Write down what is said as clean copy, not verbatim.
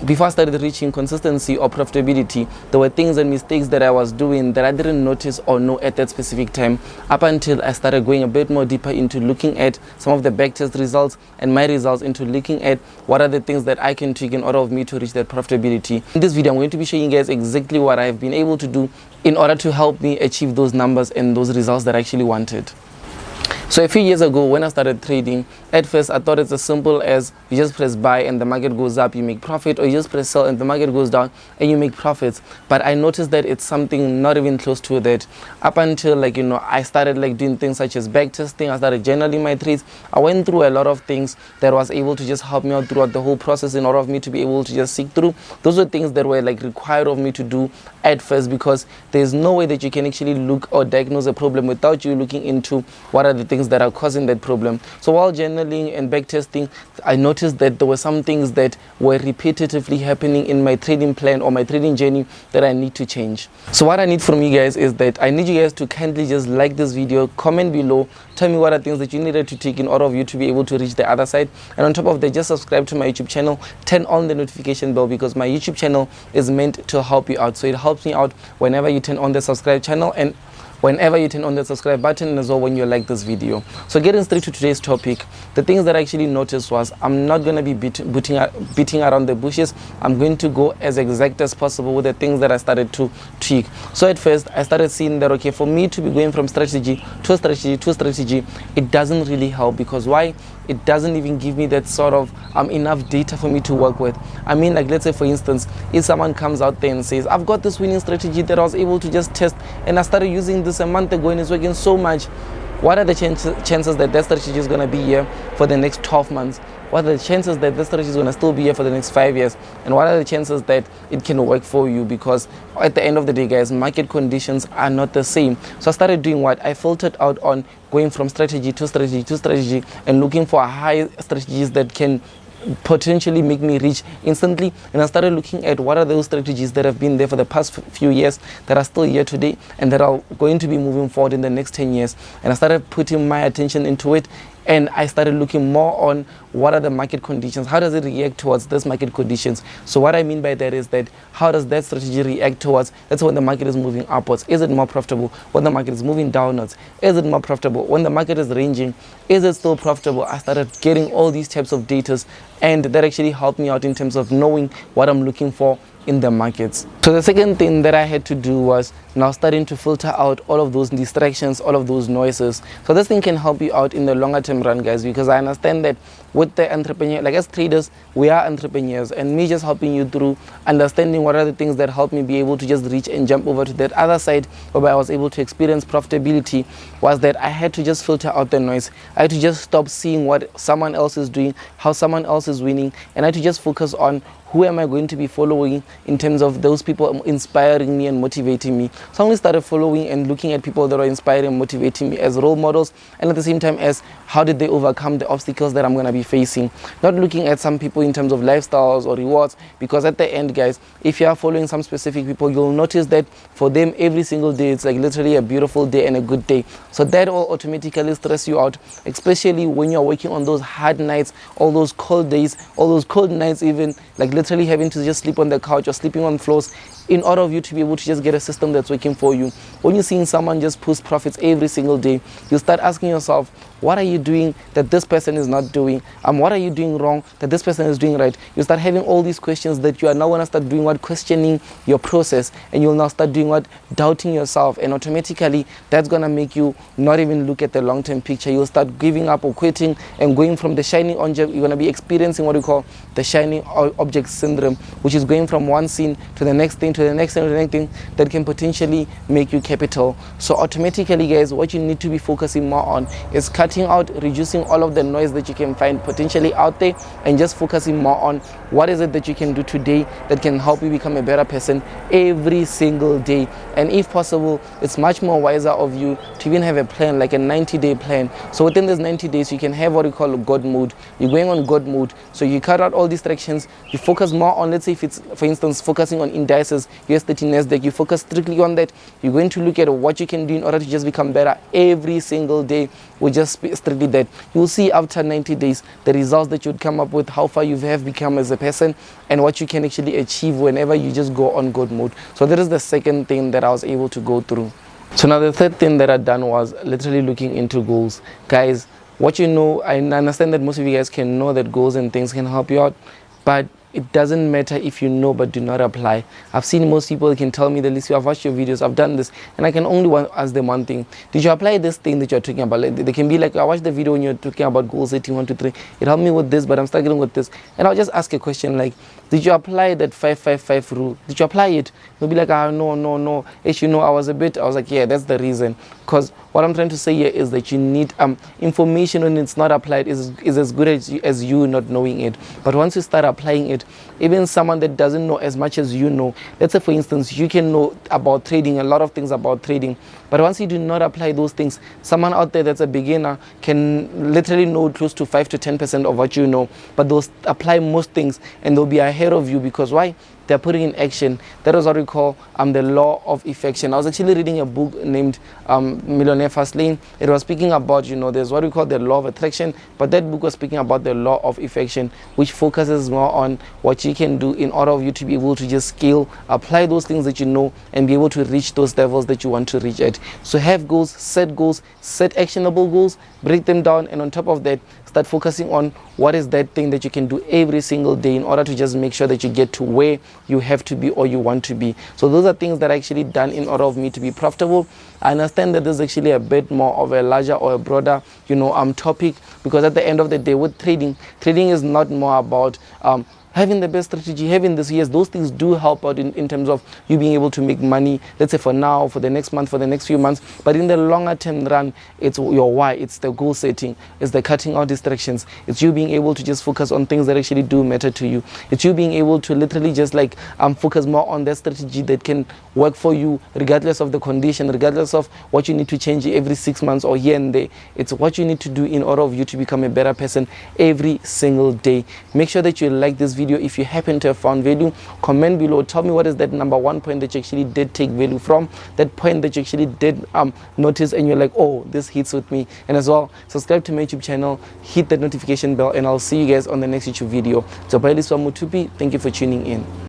before I started reaching consistency or profitability, there were things and mistakes that I was doing that I didn't notice or know at that specific time, up until I started going a bit more deeper into looking at some of the backtest results and my results, into looking at what are the things that I can tweak in order of me to reach that profitability. In this video, I'm going to be showing you guys exactly what I've been able to do in order to help me achieve those numbers and those results that I actually wanted. So a few years ago, when I started trading, at first I thought it's as simple as you just press buy and the market goes up, you make profit, or you just press sell and the market goes down and you make profits. But I noticed that it's something not even close to that. Up until I started doing things such as backtesting, I started journaling my trades. I went through a lot of things that was able to just help me out throughout the whole process in order of me to be able to just seek through. Those were things that were required of me to do at first, because there's no way that you can actually look or diagnose a problem without you looking into what are the things that are causing that problem. So while journaling and backtesting, I noticed that there were some things that were repetitively happening in my trading plan or my trading journey that I need to change. So what I need from you guys is that I need you guys to kindly just like this video, comment below, tell me what are things that you needed to take in order of you to be able to reach the other side, and on top of that, just subscribe to my YouTube channel, turn on the notification bell, because my YouTube channel is meant to help you out. So it helps me out whenever you turn on the subscribe channel and whenever you turn on the subscribe button as well when you like this video. So getting straight to today's topic, the things that I actually noticed was I'm not going to be beating around the bushes. I'm going to go as exact as possible with the things that I started to tweak. So at first I started seeing that, okay, for me to be going from strategy to strategy to strategy, it doesn't really help. Because why? It doesn't even give me that sort of enough data for me to work with. I mean, let's say for instance, if someone comes out there and says, I've got this winning strategy that I was able to just test and I started using this a month ago and it's working so much, what are the chances that that strategy is going to be here for the next 12 months? What are the chances that this strategy is going to still be here for the next 5 years? And what are the chances that it can work for you? Because at the end of the day, guys, market conditions are not the same. So I started doing what? I filtered out on going from strategy to strategy to strategy and looking for high strategies that can potentially make me rich instantly. And I started looking at what are those strategies that have been there for the past few years that are still here today and that are going to be moving forward in the next 10 years. And I started putting my attention into it, and I started looking more on what are the market conditions, how does it react towards these market conditions. So what I mean by that is that how does that strategy react towards, that's when the market is moving upwards. Is it more profitable when the market is moving downwards? Is it more profitable when the market is ranging? Is it still profitable? I started getting all these types of data, and that actually helped me out in terms of knowing what I'm looking for in the markets. So the second thing that I had to do was now starting to filter out all of those distractions, all of those noises. So this thing can help you out in the longer term run, guys, because I understand that with the entrepreneur, as traders, we are entrepreneurs, and me just helping you through understanding what are the things that help me be able to just reach and jump over to that other side whereby I was able to experience profitability, was that I had to just filter out the noise. I had to just stop seeing what someone else is doing, how someone else is winning, and I had to just focus on who am I going to be following in terms of those people inspiring me and motivating me. So I only started following and looking at people that are inspiring and motivating me as role models, and at the same time as how did they overcome the obstacles that I'm going to be facing. Not looking at some people in terms of lifestyles or rewards, because at the end, guys, if you are following some specific people, you'll notice that for them every single day it's literally a beautiful day and a good day. So that will automatically stress you out, especially when you're working on those hard nights, all those cold days, all those cold nights, even literally having to just sleep on the couch or sleeping on floors in order of you to be able to just get a system that's working for you. When you're seeing someone just post profits every single day, you start asking yourself, what are you doing that this person is not doing? What are you doing wrong that this person is doing right? You start having all these questions that you are now going to start doing what? Questioning your process, and you'll now start doing what? Doubting yourself, and automatically that's going to make you not even look at the long-term picture. You'll start giving up or quitting and going from the shiny object. You're going to be experiencing what we call the shiny object syndrome, which is going from one scene to the next thing, to the next thing, to the next thing that can potentially make you capital. So automatically, guys, what you need to be focusing more on is cutting out, reducing all of the noise that you can find potentially out there, and just focusing more on what is it that you can do today that can help you become a better person every single day. And if possible, it's much more wiser of you to even have a plan, like a 90-day plan. So within this 90 days, you can have what we call a God mode. You're going on God mode, so you cut out all distractions. You focus more on, let's say if it's, for instance, focusing on indices, indexes, US 30 NASDAQ, you focus strictly on that. You're going to look at what you can do in order to just become better every single day with just strictly that. You'll see after 90 days the results that you would come up with, how far you have become as a person, and what you can actually achieve whenever you just go on God mode. So that is the second thing that I was able to go through. So now the third thing that I done was literally looking into goals. Guys, what you know, I understand that most of you guys can know that goals and things can help you out, but it doesn't matter if you know but do not apply. I've seen most people can tell me that, listen, I've watched your videos, I've done this, and I can only ask them one thing: did you apply this thing that you're talking about? Like, they can be like, I watched the video when you're talking about goal setting 1, 2, 3. It helped me with this, but I'm struggling with this. And I'll just ask a question like, did you apply that 5-5-5 rule? Did you apply it? They'll be like, no. Actually, no, I was like, yeah, that's the reason. Because what I'm trying to say here is that you need information when it's not applied is as good as you not knowing it. But once you start applying it, even someone that doesn't know as much as you know, let's say for instance, you can know about trading, a lot of things about trading, but once you do not apply those things, someone out there that's a beginner can literally know close to 5 to 10% of what you know, but they'll apply most things and they'll be ahead of you. Because why? They're putting in action. That is what we call the law of effection. I was actually reading a book named Millionaire Fast Lane. It was speaking about, there's what we call the law of attraction, but that book was speaking about the law of effection, which focuses more on what you can do in order for you to be able to just scale, apply those things that you know, and be able to reach those levels that you want to reach at. So have goals, set actionable goals, break them down, and on top of that, start focusing on what is that thing that you can do every single day in order to just make sure that you get to where you have to be or you want to be. So those are things that I actually done in order of me to be profitable. I understand that this is actually a bit more of a larger or a broader topic, because at the end of the day with trading is not more about having the best strategy, having this. Yes, those things do help out in terms of you being able to make money, let's say for now, for the next month, for the next few months. But in the longer term run, it's your why, it's the goal setting, it's the cutting out distractions, it's you being able to just focus on things that actually do matter to you. It's you being able to literally just focus more on that strategy that can work for you regardless of the condition, regardless of what you need to change every 6 months or here and there. It's what you need to do in order of you to become a better person every single day. Make sure that you like this video. If you happen to have found value, comment below, tell me what is that number one point that you actually did take value from, that point that you actually did notice and you're like, oh, this hits with me. And as well, subscribe to my YouTube channel, hit that notification bell, and I'll see you guys on the next YouTube video. So, thank you for tuning in.